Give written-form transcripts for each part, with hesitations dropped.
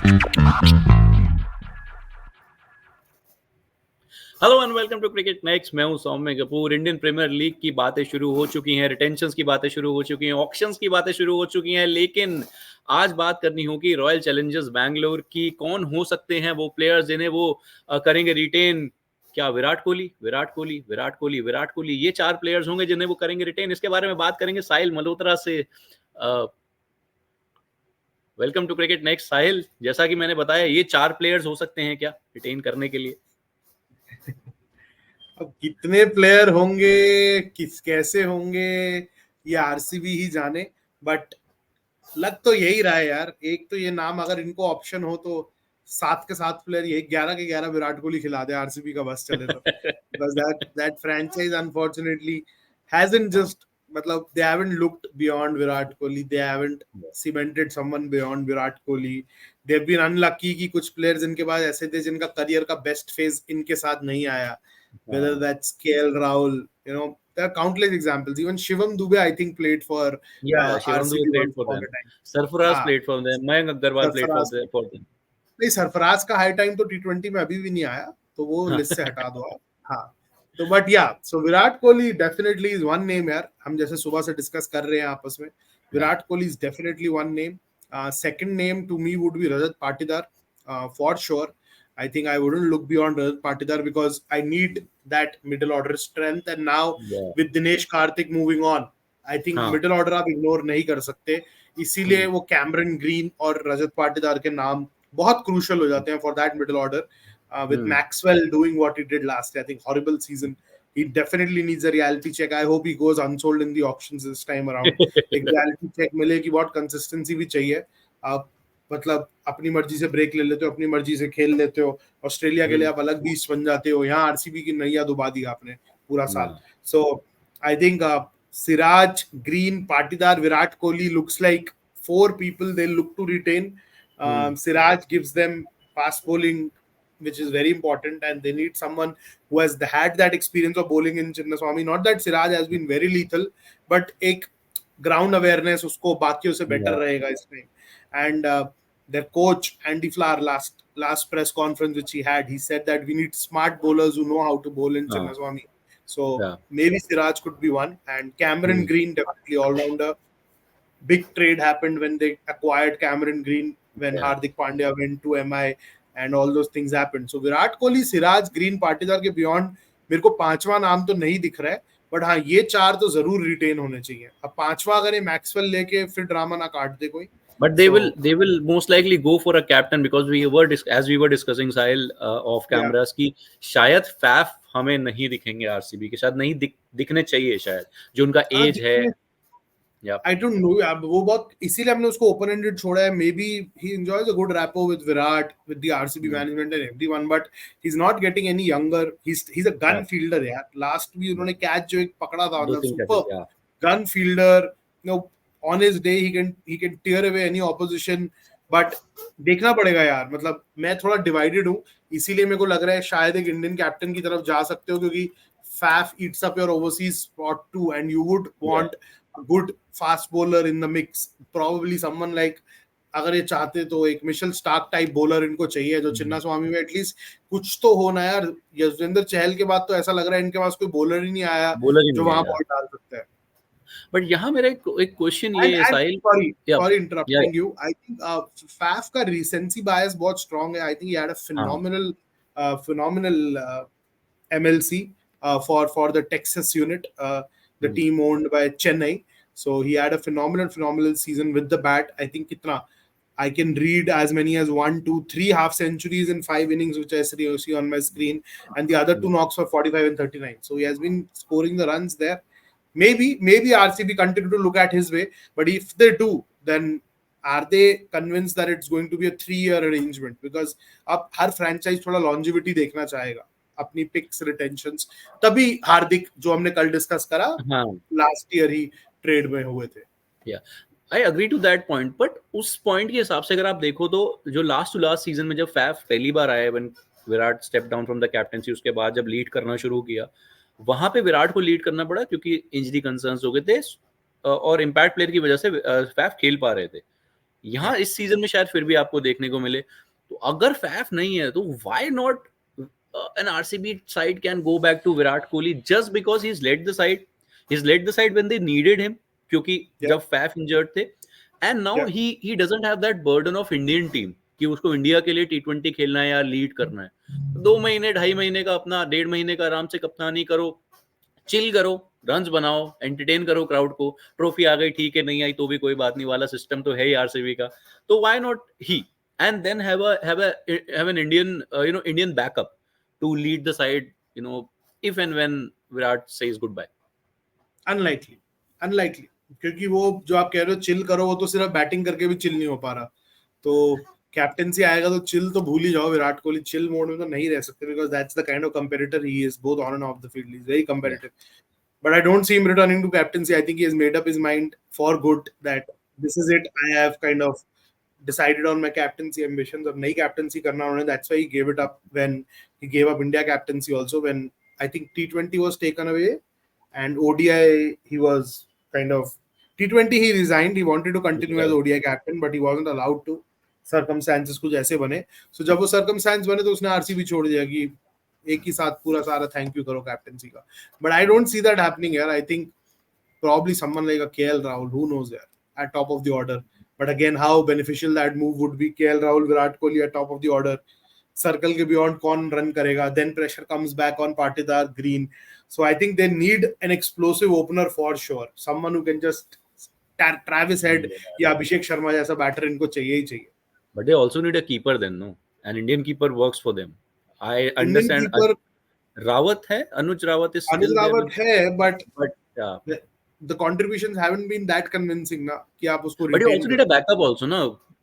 Hello and welcome to cricket next. मैं हूं Saumya Kapoor. Indian premier league की बातें शुरू हो चुकी हैं, रिटेंशंस की बातें शुरू हो चुकी हैं, ऑक्शंस की बातें शुरू हो चुकी हैं, लेकिन आज बात करनी होगी रॉयल चैलेंजर्स बैंगलोर की। कौन हो सकते हैं वो प्लेयर्स जिन्हें वो करेंगे रिटेन? क्या विराट कोहली, विराट कोहली, विराट कोहली, विराट कोहली, ये चार प्लेयर्स होंगे जिन्हें वो करेंगे रिटेन? इसके बारे में बात करेंगे साहिल मल्होत्रा से। Welcome to cricket next. Sahil, जैसा कि मैंने बताया, ये चार प्लेयर्स हो सकते हैं क्या रिटेन करने के लिए? अब कितने प्लेयर होंगे, कैसे होंगे, ये आरसीबी ही जाने। बट लग तो यही रहा है यार। एक तो ये नाम अगर इनको ऑप्शन हो तो 7 के 7 प्लेयर, ये 11 के 11 विराट कोहली खिला दे आरसीबी का बस चले तो। बस that franchise unfortunately hasn't just, मतलब they haven't looked beyond Virat Kohli, they haven't cemented someone beyond Virat Kohli. They've been unlucky कि कुछ प्लेयर्स इनके पास ऐसे थे जिनका करियर का बेस्ट फेज इनके साथ नहीं आया, whether that's KL Rahul, there are countless examples. Even Shivam Dube I think played for Shivam Dube RCB played once for upon them. a time. Sarfaraz हाँ, played for them. Mayank Agarwal played for Sarfaraz them. नहीं, सरफराज का high time तो टी20 में अभी भी नहीं आया, तो वो लिस्ट से हटा दो आप। हाँ, तो बट या so Virat Kohli definitely is one name यार। हम जैसे सुबह से डिस्कस कर रहे हैं आपस में, Virat Kohli is definitely one name. Second name to me would be Rajat Patidar for sure. I think I wouldn't look beyond Rajat Patidar because I need that middle order strength, and now with Dinesh Karthik moving on, I think middle order आप ignore नहीं कर सकते. इसीलिए वो Cameron green और रजत पाटीदार के नाम बहुत क्रूशल हो जाते हैं for that middle order. With Maxwell doing what he did last year, I think horrible season. He definitely needs a reality check. I hope he goes unsold in the auctions this time around. एक reality check मिले कि बहुत consistency भी चाहिए. आप मतलब अपनी मर्जी से ब्रेक ले लेते हो, अपनी मर्जी से खेल लेते हो, ऑस्ट्रेलिया के लिए आप अलग बीच बन जाते हो, यहाँ आरसीबी की नैया डुबा दी आपने पूरा साल. So I think Siraj, Green, Patidar, Virat Kohli looks like 4 people they look to retain. Siraj gives them fast bowling, which is very important, and they need someone who has had that experience of bowling in Chinnaswamy. Not that Siraj has been very lethal, but एक ground awareness उसको बाकियों से better रहेगा इसमें. And their coach Andy Flower last press conference which he had, he said that we need smart bowlers who know how to bowl in Chinnaswamy. So maybe Siraj could be one, and Cameron Green definitely all-rounder. Big trade happened when they acquired Cameron Green, when Hardik Pandya went to MI, and all those things happened. So Virat Kohli, Siraj, Green, Patidar के beyond मेरे को पांचवा नाम तो नहीं दिख रहा है, बट हाँ ये चार तो जरूर रिटेन होने चाहिए. अब पांचवा अगर ये मैक्सवेल लेके फिर ड्रामा ना काट दे कोई. But they will most likely go for a captain because as we were discussing Sahil off cameras कि शायद फैफ हमें नहीं दिखेंगे आरसीबी के, शायद नहीं दिखने चाहिए, शायद जो उनका एज है. I don't know यार, वो बहुत इसीलिए हमने उसको ओपन एंडेड छोड़ा है. Maybe he enjoys a good rapport with Virat, with the RCB management and everyone, but he's not getting any younger. He's a gun fielder यार. Last भी उन्होंने कैच जो एक पकड़ा था, मतलब super gun fielder. On his day he can tear away any opposition. But देखना पड़ेगा यार. मतलब मैं थोड़ा divided हूँ, इसीलिए मेरे को लग रहा है शायद एक इंडियन कैप्टन की तरफ जा सकते हो, क्योंकि Faf eats up your overseas spot too, and you would want a good fast bowler in the mix. Probably someone like, अगर ये चाहते तो एक मिशेल स्टार्क टाइप बॉलर इनको चाहिए, जो चिन्नास्वामी में एटलीस्ट कुछ तो होना यार. युजवेंद्र चहल के बाद तो ऐसा लग रहा है इनके पास कोई बॉलर ही नहीं आया जो वहां बॉल डाल सकता है. बट यहाँ मेरा एक क्वेश्चन ये है Sahil, sorry interrupting you. I think Faf का रीसेंसी बायस बहुत स्ट्रांग है. I think he had a phenomenal MLC for the Texas unit, the team owned by Chennai. So he had a phenomenal season with the bat. I think kitna I can read as many as 1, 2, 3 half centuries in 5 innings, which I see on my screen, and the other 2 knocks for 45 and 39. So he has been scoring the runs there. Maybe RCB continue to look at his way, but if they do, then are they convinced that it's going to be a 3-year arrangement? Because अब हर franchise थोड़ा longevity देखना चाहेगा अपनी pics, रिटेंशंस. तभी हार्दिक, जो हमने कल discuss करा, लास्ट ईयर ही ट्रेड में हुए थे. I agree to that point, but उस पॉइंट के हिसाब से अगर आप देखो तो जो लास्ट टू लास्ट सीजन में जब फैफ पहली बार आए, when Virat step down from the captaincy, उसके बाद जब लीड करना शुरू किया, वहां पे विराट को लीड करना पड़ा क्योंकि इंजरी कंसर्न्स हो गए थे और इम्पैक्ट प्लेयर की वजह से फैफ खेल पा रहे थे. यहाँ इस सीजन में शायद फिर भी आपको देखने को मिले। तो अगर फैफ नहीं है तो why not an RCB side can go back to Virat Kohli just because he's led the side. He's led the side when they needed him क्योंकि Yeah. जब फैफ इंजर्ड थे, and now Yeah. he doesn't have that burden of Indian team कि उसको India के लिए T20 खेलना है या लीड करना है। 2 महीने 2.5 महीने का अपना 1.5 महीने का आराम से कप्तानी करो, चिल करो, रन्स बनाओ, एंटरटेन करो क्राउड को। ट्रॉफी आ गई ठीक है, नहीं आई तो भी कोई बात नहीं, वाला सिस्टम तो है ही आरसीबी का। तो why not he and then have an Indian Indian backup to lead the side if and when Virat says goodbye. Unlikely क्योंकि वो जो आप कह रहे हो चिल करो, वो तो सिर्फ बैटिंग करके भी चिल नहीं हो पा रहा। तो कैप्टेंसी आएगा तो चिल तो भूल ही जाओ, विराट कोहली चिल मोड में तो नहीं रह सकते because that's the kind of competitor he is both on and off the field. He is very competitive, but I don't see him returning to captaincy. I think he has made up his mind for good that this is it, I have kind of decided on my captaincy ambitions. अब नई captaincy करना उन्होंने, that's why he gave it up when he gave up India captaincy also when I think T20 was taken away and ODI he was kind of T20 he resigned. He wanted to continue as ODI captain but he wasn't allowed to. Circumstances कुछ ऐसे बने, so जब वो circumstances बने तो उसने RCB छोड़ दिया कि एक ही साथ पूरा सारा thank you करो captaincy का। But I don't see that happening here. I think probably someone like a KL Rahul, who knows there, at top of the order. But again, how beneficial that move would be. KL Rahul, Virat Kohli at top of the order. Circle ke beyond कौन run करेगा? Then pressure comes back on Patidar, Green. So I think they need an explosive opener for sure. Someone who can just Travis Head या अभिषेक शर्मा जैसा batter इनको चाहिए ही चाहिए. But they also need a keeper then, no? An Indian keeper works for them. I understand. Keeper, Rawat है, Anuj Rawat is still there. Rawat है, but yeah. The contributions haven't been that convincing ना कि आप उसको but you also need a backup also ना,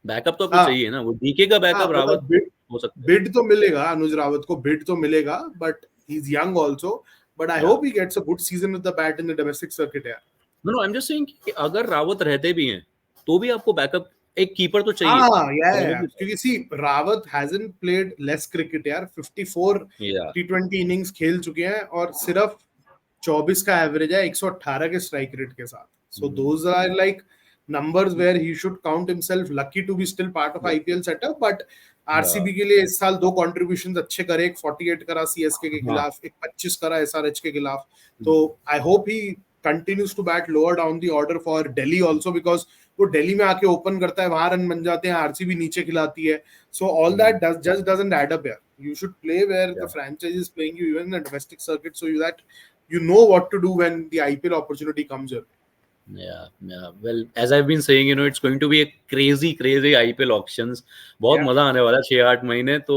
backup तो आपको चाहिए ना। वो डीके का बैकअप रावत हो सकता है। बिड तो मिलेगा अनुज रावत को, बिड तो मिलेगा, but he is young also, but I hope he gets a good season with the bat in the domestic circuit यार। No I am just saying कि अगर रावत रहते भी हैं तो भी आपको बैकअप एक कीपर तो चाहिए। हां क्योंकि see Rawat hasn't played less cricket यार, 54 T20 इनिंग्स खेल चुके हैं और सिर्फ 24 का एवरेज है 118 के स्ट्राइक रेट के साथ। So those are like numbers where he should count himself lucky to be still part of IPL setup, but RCB के लिए इस साल 2 contributions अच्छे करे, एक 48 करा CSK के खिलाफ, एक 25 करा SRH के खिलाफ। तो I hope he continues to bat lower down the order for Delhi also because वो दिल्ली में आके ओपन करता है, वहां रन बन जाते हैं, RCB नीचे खिलाती है। So all that just doesn't add up here. You should play where the franchise is playing you even in the domestic circuit so that you know what to do when the IPL opportunity comes your way. Yeah. Well, as I've been saying, it's going to be a crazy IPL auctions. बहुत मजा आने वाला है 6-8 महीने। तो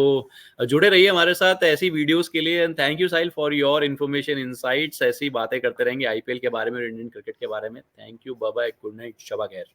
जुड़े रहिए हमारे साथ ऐसी वीडियोस के लिए। And thank you Sahil for your information, insights. ऐसी बातें करते रहेंगे IPL के बारे में, इंडियन क्रिकेट के बारे में। Thank you, bye bye, good night, Shaba खैर।